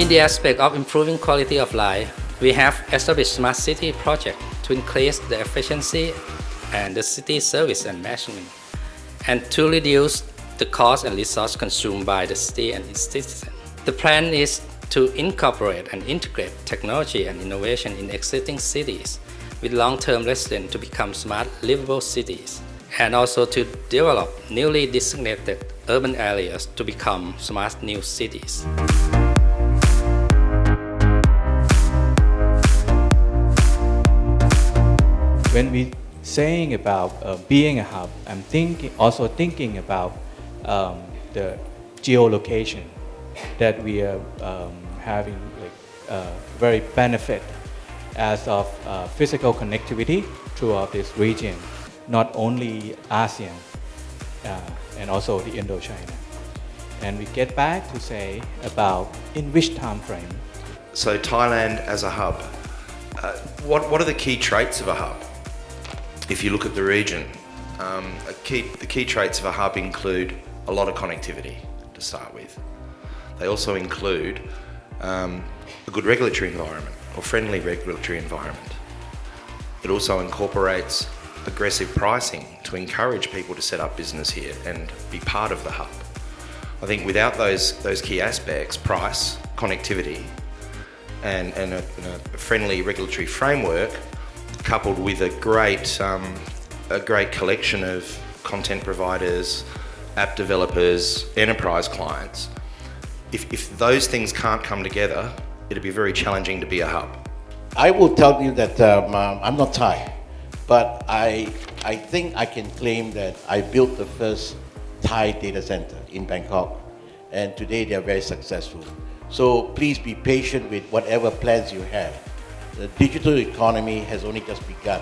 the aspect of improving quality of life, we have established Smart City project to increase the efficiency and the city service and management, and to reduce the cost and resource consumed by the city and its citizens. The plan is to incorporate and integrate technology and innovation in existing cities with long-term residents to become smart, livable cities, and also to develop newly designated urban areas to become smart new cities. When we saying about being a hub, I'm also thinking about the geolocation that we are having very benefit as of physical connectivity throughout this region, not only ASEAN and also the Indochina. And we get back to say about in which time frame. So Thailand as a hub, what are the key traits of a hub? If you look at the region, the key traits of a hub include a lot of connectivity to start with. They also include a good regulatory environment or friendly regulatory environment. It also incorporates aggressive pricing to encourage people to set up business here and be part of the hub. I think without those key aspects, price, connectivity, and a friendly regulatory framework, coupled with a great collection of content providers, app developers, enterprise clients, if those things can't come together, it'd be very challenging to be a hub. I will tell you that I'm not Thai, but I think I can claim that I built the first Thai data center in Bangkok, and today they are very successful. So please be patient with whatever plans you have. The digital economy has only just begun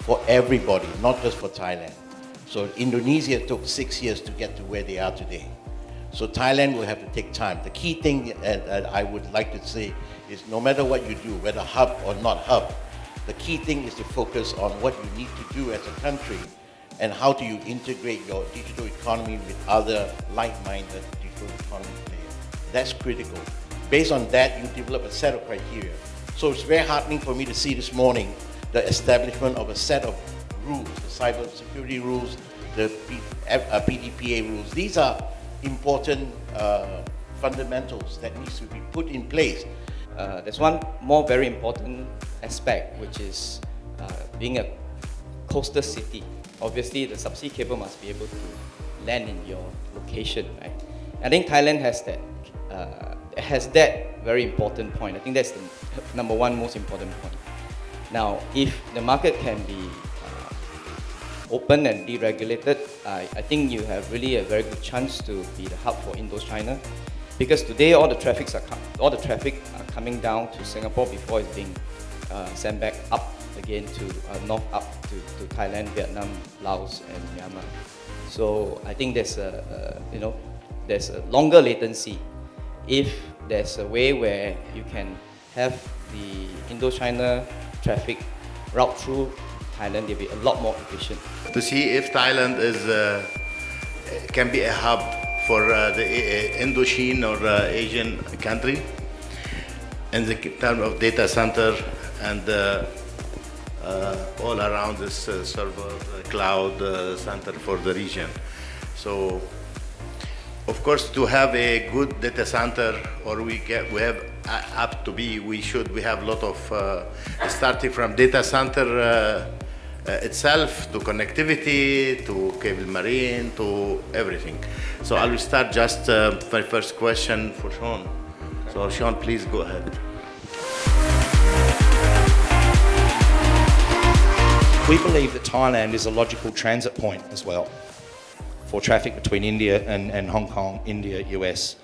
for everybody, not just for Thailand. So Indonesia took 6 years to get to where they are today. So Thailand will have to take time. The key thing that I would like to say is no matter what you do, whether hub or not hub, the key thing is to focus on what you need to do as a country and how do you integrate your digital economy with other like-minded digital economy players. That's critical. Based on that, you develop a set of criteria. So it's very heartening for me to see this morning the establishment of a set of rules, the cyber security rules, the PDPA rules. These are important fundamentals that needs to be put in place. There's one more very important aspect, which is being a coastal city. Obviously, the subsea cable must be able to land in your location, right? I think Thailand has that very important point. I think that's the number one most important point. Now, if the market can be open and deregulated, I think you have really a very good chance to be the hub for Indochina, because today all the traffic are coming down to Singapore before it's being sent back up again to north up to Thailand, Vietnam, Laos, and Myanmar. So I think there's there's a longer latency. If there's a way where you can have the Indochina traffic route through Thailand, they'll be a lot more efficient. To see if Thailand can be a hub for the Indochine or Asian country in the term of data center and all around this server cloud center for the region. So, of course, to have a good data center, or we have up to be, we have a lot of starting from data center itself to connectivity to cable marine to everything. So I will start just my first question for Sean. So Sean, please go ahead. We believe that Thailand is a logical transit point as well for traffic between India and Hong Kong, India, US,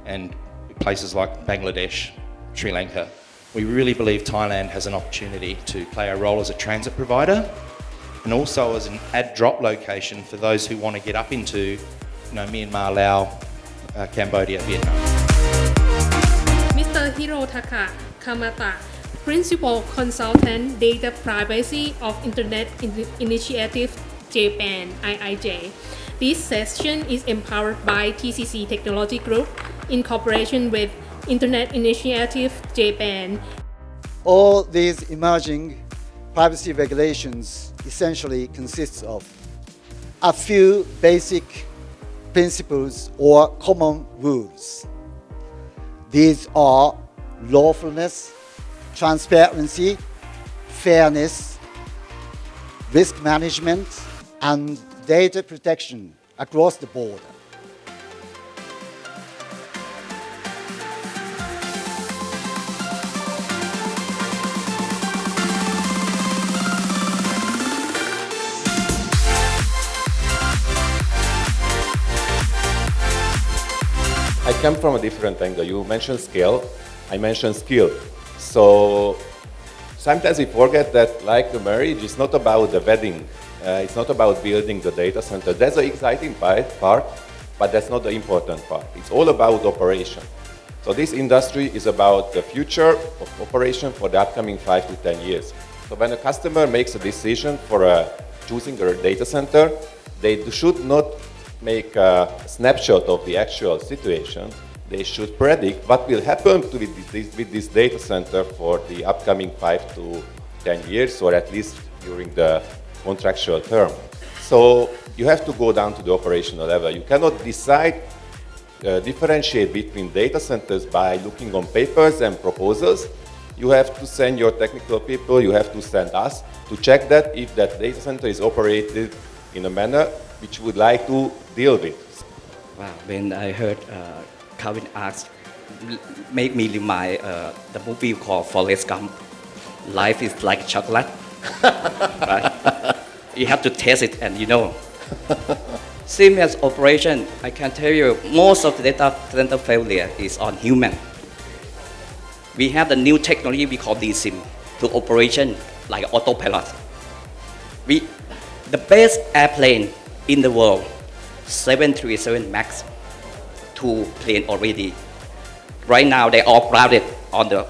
and places like Bangladesh, Sri Lanka. We really believe Thailand has an opportunity to play a role as a transit provider and also as an add-drop location for those who want to get up into Myanmar, Laos, Cambodia, Vietnam. Mr. Hirotaka Kamata, Principal Consultant Data Privacy of Internet Initiative Japan, IIJ. This session is empowered by TCC Technology Group in cooperation with Internet Initiative Japan. All these emerging privacy regulations essentially consist of a few basic principles or common rules. These are lawfulness, transparency, fairness, risk management, and data protection across the board. I come from a different angle. You mentioned scale, I mentioned skill. So sometimes we forget that, like the marriage, it's not about the wedding. It's not about building the data center. That's the exciting part, but that's not the important part. It's all about operation. So this industry is about the future of operation for the upcoming 5 to 10 years. So when a customer makes a decision for choosing a data center, they should not make a snapshot of the actual situation. They should predict what will happen with this data center for the upcoming 5 to 10 years, or at least during the contractual term. So you have to go down to the operational level. You cannot differentiate between data centers by looking on papers and proposals. You have to send your technical people, you have to send us to check that if that data center is operated in a manner which you would like to deal with. Wow, when I heard Calvin ask, make me remind the movie called Forrest Gump. Life is like chocolate, right? You have to taste it and you know. Same as operation, I can tell you, most of the data center failure is on human. We have the new technology we call DSIM to operation like autopilot. The best airplane in the world, 737 MAX, 2 plane already. Right now they all crowded on the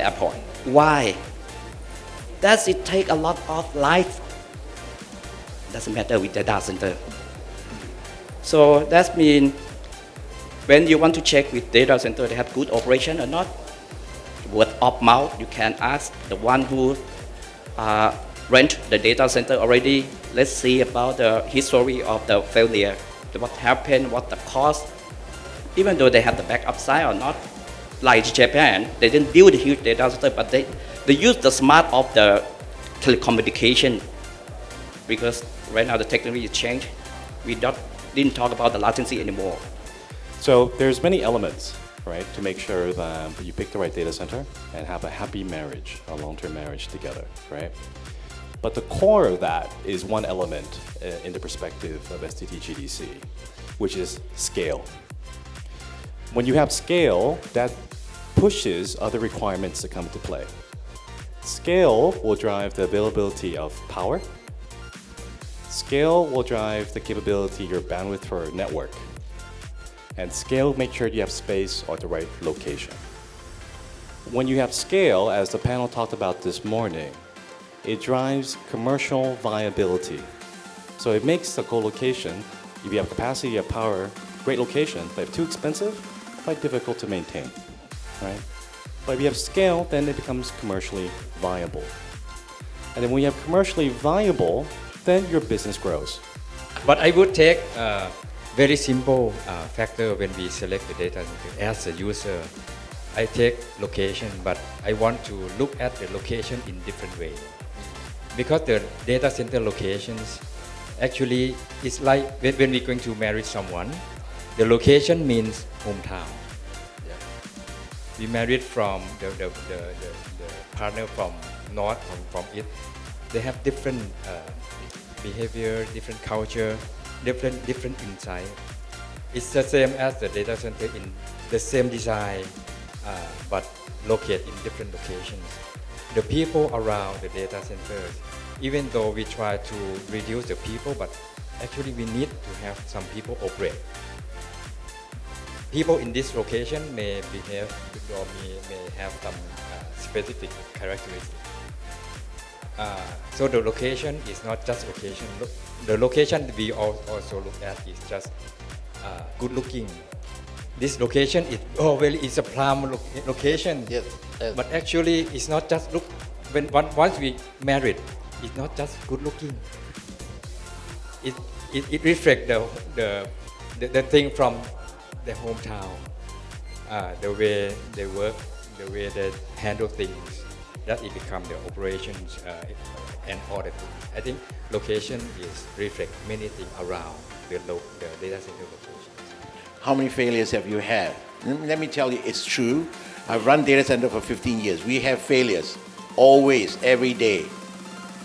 airport. Why? Does it take a lot of life? Doesn't matter with data center. So that means when you want to check with data center they have good operation or not, word of mouth, you can ask the one who rent the data center already. Let's see about the history of the failure, what happened, what the cost. Even though they have the backup side or not, like Japan, they didn't build a huge data center, but they use the smart of the telecommunication, because right now the technology has changed. We didn't talk about the latency anymore. So there's many elements, right, to make sure that you pick the right data center and have a happy marriage, a long-term marriage together, right? But the core of that is one element in the perspective of STT-GDC, which is scale. When you have scale, that pushes other requirements to come into play. Scale will drive the availability of power. Scale will drive the capability, your bandwidth for a network. And scale, make sure you have space or the right location. When you have scale, as the panel talked about this morning, it drives commercial viability. So it makes the co-location, if you have capacity, you have power, great location, but if too expensive, quite difficult to maintain, right? But if you have scale, then it becomes commercially viable. And then when you have commercially viable, then your business grows. But I would take a very simple factor when we select the data center. As a user, I take location, but I want to look at the location in different way. Because the data center locations, actually, it's like when we're going to marry someone, the location means hometown. Yeah. We married from the partner from north, from east. They have different behavior, different culture, different insight. It's the same as the data center in the same design, but located in different locations. The people around the data centers, even though we try to reduce the people, but actually we need to have some people operate. People in this location may behave or may have some specific characteristics. So the location is not just location. The location we also look at is just good looking, this location is it's a prime location. Yes. But actually, it's not just look. Once we married, it's not just good looking. It reflects the thing from the hometown, the way they work, the way they handle things. That it become the operations and all the things. I think location is reflect many things around the data center location. How many failures have you had? Let me tell you, it's true. I've run data center for 15 years. We have failures, always, every day.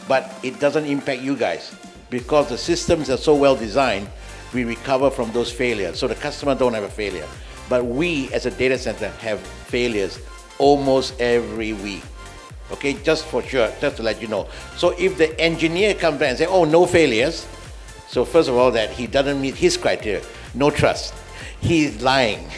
But it doesn't impact you guys because the systems are so well designed, we recover from those failures. So the customer don't have a failure. But we, as a data center, have failures almost every week. Okay, just for sure, just to let you know. So if the engineer comes back and says, oh, no failures, so first of all, that he doesn't meet his criteria, no trust. He's lying.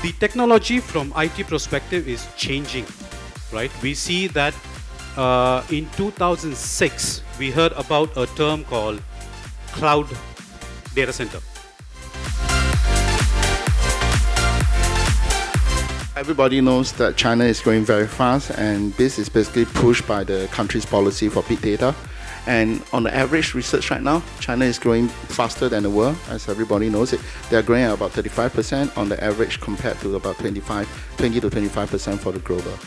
The technology from IT perspective is changing, right? We see that in 2006, we heard about a term called cloud data center. Everybody knows that China is growing very fast, and this is basically pushed by the country's policy for big data. And on the average research right now, China is growing faster than the world, as everybody knows it. They are growing at about 35% on the average compared to about 20 to 25% for the global.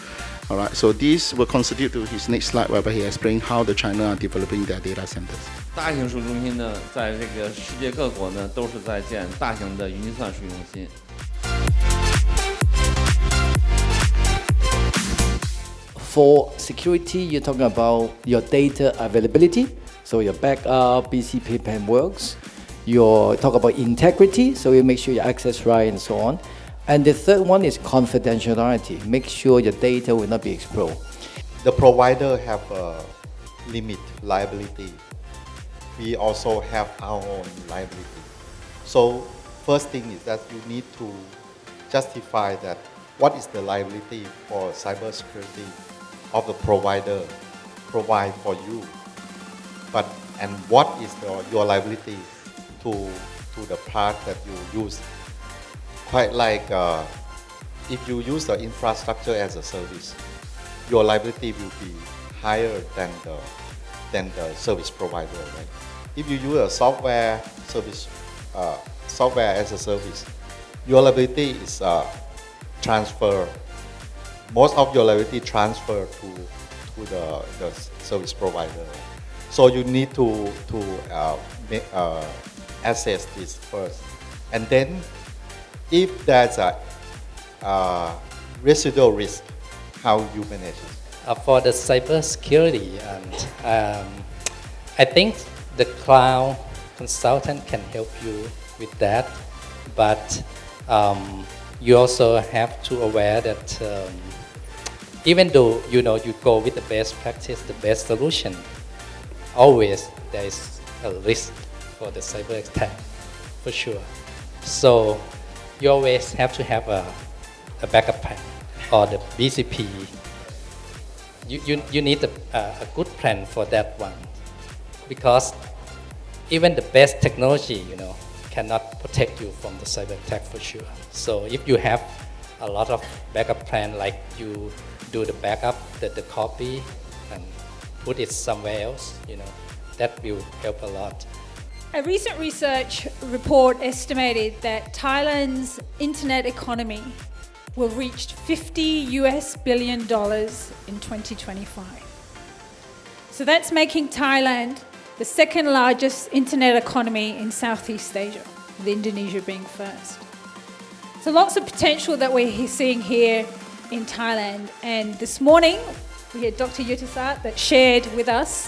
All right, so this will contribute to his next slide, whereby he explains how the China are developing their data centers. 大型数据中心呢，在这个世界各国呢，都是在建大型的云计算数据中心。For security, you're talking about your data availability, so your backup, BCP pen works. You talk about integrity, so you make sure your access right and so on. And the third one is confidentiality. Make sure your data will not be exposed. The provider have a limit liability. We also have our own liability. So first thing is that you need to justify that what is the liability for cybersecurity of the provider provide for you, and what is your liability to the part that you use. Quite like if you use the infrastructure as a service, your liability will be higher than the service provider, right? If you use a software as a service, your liability is transfer. Most of your liability transfer to the service provider. So you need to assess this first, and then if there's a residual risk, how you manage it. For the cybersecurity, I think the cloud consultant can help you with that, but you also have to aware that even though you go with the best practice, the best solution, always there is a risk for the cyber attack, for sure. So you always have to have a backup plan or the BCP. You need a good plan for that one, because even the best technology, cannot protect you from the cyber attack, for sure. So if you have a lot of backup plan, like you do the backup, the copy, and put it somewhere else, that will help a lot. A recent research report estimated that Thailand's internet economy will reach $50 billion in 2025. So that's making Thailand the second largest internet economy in Southeast Asia, with Indonesia being first. So lots of potential that we're seeing here in Thailand. And this morning, we had Dr. Yutasat that shared with us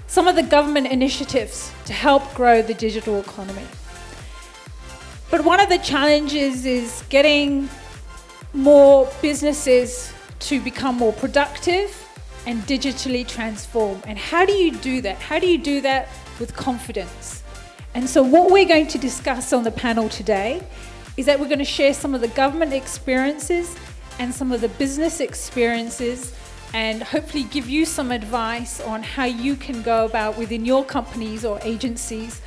some of the government initiatives to help grow the digital economy. But one of the challenges is getting more businesses to become more productive and digitally transform. And how do you do that? How do you do that with confidence? And so what we're going to discuss on the panel today is that we're going to share some of the government experiences and some of the business experiences and hopefully give you some advice on how you can go about within your companies or agencies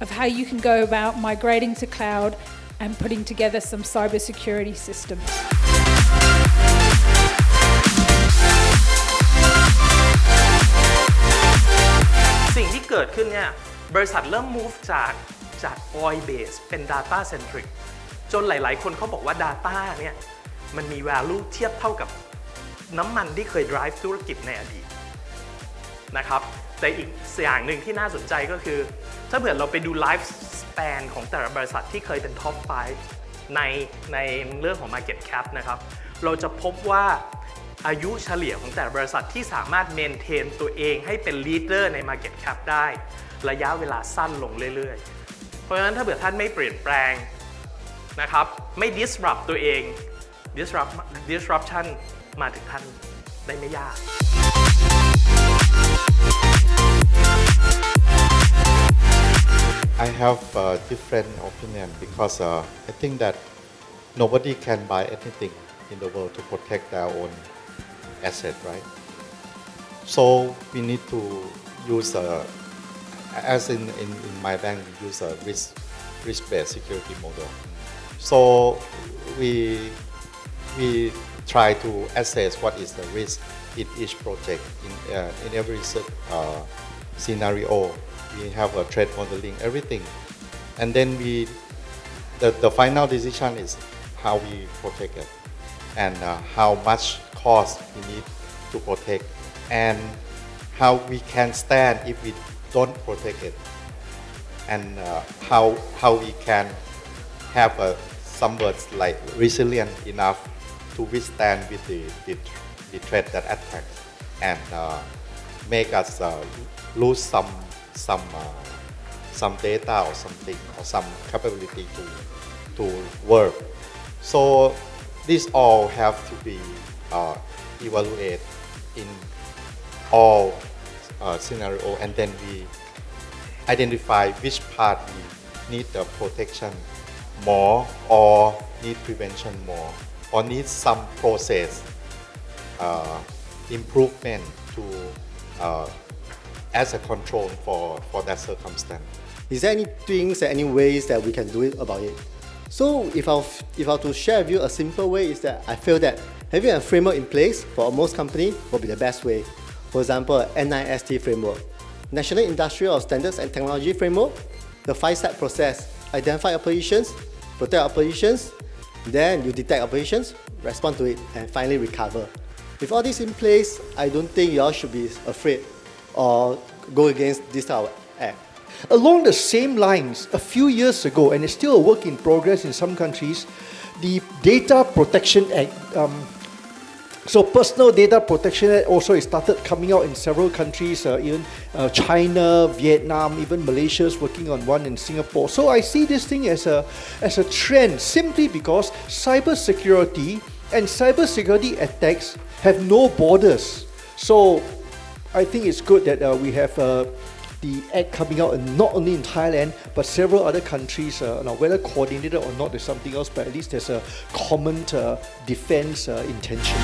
of how you can go about migrating to cloud and putting together some cybersecurity systems. สิ่งที่เกิดขึ้นเนี่ยบริษัทเริ่ม move จาก oil base เป็น data centric จนหลายๆคนเขาบอกว่า data เนี่ยมันมี value เทียบเท่ากับน้ำมันที่เคย drive ธุรกิจในอดีตนะครับแต่อีกอย่างหนึ่งที่น่าสนใจก็คือถ้าเผื่อเราไปดู life span ของแต่ละบริษัทที่เคยเป็น top 5ในเรื่องของ market cap นะครับเราจะพบว่าอายุเฉลี่ยของแต่ละบริษัทที่สามารถ maintain ตัวเองให้เป็น leader ใน market cap ได้ระยะเวลาสั้นลงเรื่อยๆเพราะฉะนั้นถ้าเผื่อท่านไม่เปลี่ยนแปลงนะครับไม่ disrupt ตัวเอง disruption มาถึงท่านได้ไม่ยาก I have a different opinion because I think that nobody can buy anything in the world to protect their own asset, right? So we need to use as in my bank, we use a risk-based security model. So we try to assess what is the risk in each project in every scenario. We have a threat modeling, everything, and then the final decision is how we protect it and how much cost we need to protect and how we can stand if we don't protect it and how we can have some words like resilient enough to withstand with the threat that attacks and make us lose some data or something or some capability to work. So these all have to be evaluated in all scenario and then we identify which part we need the protection more or need prevention more or need some process improvement to as a control for that circumstance. Is there any things, any ways that we can do it about it? So if I were to share with you a simple way is that I feel that having a framework in place for most company will be the best way. For example, NIST framework, National Industrial Standards and Technology Framework, the 5-step process, identify operations, protect operations, then you detect operations, respond to it, and finally recover. With all this in place, I don't think you all should be afraid or go against this type of act. Along the same lines, a few years ago, and it's still a work in progress in some countries, the Data Protection Act, so Personal Data Protection Act also started coming out in several countries, even China, Vietnam, even Malaysia is working on one in Singapore. So I see this thing as a trend simply because cybersecurity and cybersecurity attacks have no borders. So I think it's good that we have the act coming out, and not only in Thailand, but several other countries. Now, whether coordinated or not is something else, but at least there's a common defense intention.